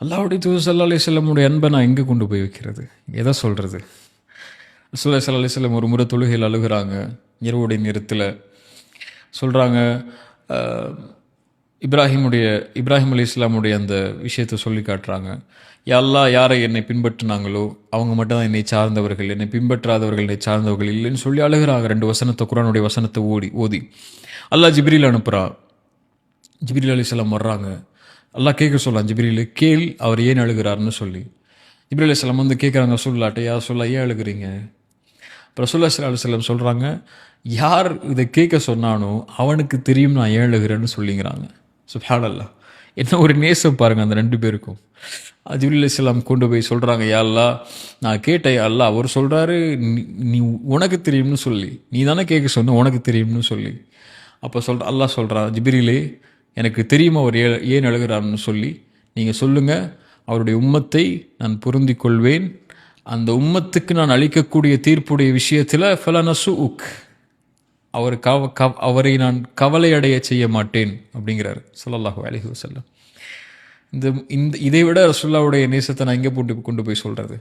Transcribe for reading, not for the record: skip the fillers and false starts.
அல்லாஹ்வுடைய தூதர் ஸல்லல்லாஹு அலைஹி வஸல்லமுடைய அன்பை நான் எங்கே கொண்டு போய் வைக்கிறது? எதை சொல்கிறது? ரசூலுல்லாஹி ஸல்லல்லாஹு அலைஹி வஸல்லம் ஒரு முறை தொழுகையில் அழுகுறாங்க. இரவுடைய நேரத்தில் சொல்கிறாங்க, இப்ராஹிம் அலைஹிஸ்ஸலாமுடைய அந்த விஷயத்தை சொல்லி காட்டுறாங்க. யா அல்லாஹ், யாரை என்னை பின்பற்றினாங்களோ அவங்க மட்டும் தான் என்னை சார்ந்தவர்கள், என்னை பின்பற்றாதவர்கள் என்னை சார்ந்தவர்கள் இல்லைன்னு சொல்லி அழுகிறாங்க. 2 வசனத்தை, குர்ஆனுடைய வசனத்தை ஓதி அல்லாஹ் ஜிப்ரீல் அனுப்புகிறான். ஜிப்ரீல் அலைஹிஸ்ஸலாம் வர்றாங்க. அல்லாஹ் கேட்க சொல்லலாம், ஜிப்ரீல் கேள் அவர் ஏன் அழுகிறாருன்னு சொல்லி. ஜிப்ரீல் அலைஹிஸ்ஸலாம் வந்து கேட்குறாங்க ரசூலுல்லாஹ்ட்ட, யா ரசூலுல்லாஹ் ஏன் அழுகிறீங்க? இப்போ ரசூலுல்லாஹி ஸல்லல்லாஹு அலைஹி வஸல்லம் சொல்கிறாங்க, யார் இதை கேட்க சொன்னானோ அவனுக்கு தெரியும் நான் ஏன் அழுகிறேன்னு சொல்லிங்கிறாங்க. சுப்ஹானல்லாஹ், என்ன ஒரு நேசம் பாருங்கள் அந்த 2 பேருக்கும். ஜிப்ரீல் அலைஹிஸ்ஸலாம் கொண்டு போய் சொல்கிறாங்க, யா அல்லாஹ் நான் கேட்டேன், யா அல்லாஹ் அவர் சொல்கிறாரு நீ உனக்கு தெரியும்னு சொல்லி, நீ தானே கேட்க சொன்ன, உனக்கு தெரியும்னு சொல்லி. அப்போ அல்லாஹ் சொல்கிறான், ஜிப்ரீலே எனக்கு தெரியும் அவர் ஏன் அழுகிறார்னு சொல்லி, நீங்கள் சொல்லுங்கள், அவருடைய உம்மத்தை நான் பொருந்தி கொள்வேன், அந்த உம்மத்துக்கு நான் அளிக்கக்கூடிய தீர்ப்புடைய விஷயத்தில் ஃபலனசுஉக், அவரை நான் கவலை அடைய செய்ய மாட்டேன் அப்படிங்கிறார் ஸல்லல்லாஹு அலைஹி வஸல்லம். இதை விட ரசூலுல்லாஹ்வுடைய நேசத்தை நான் எங்கே கொண்டு போய் சொல்கிறது?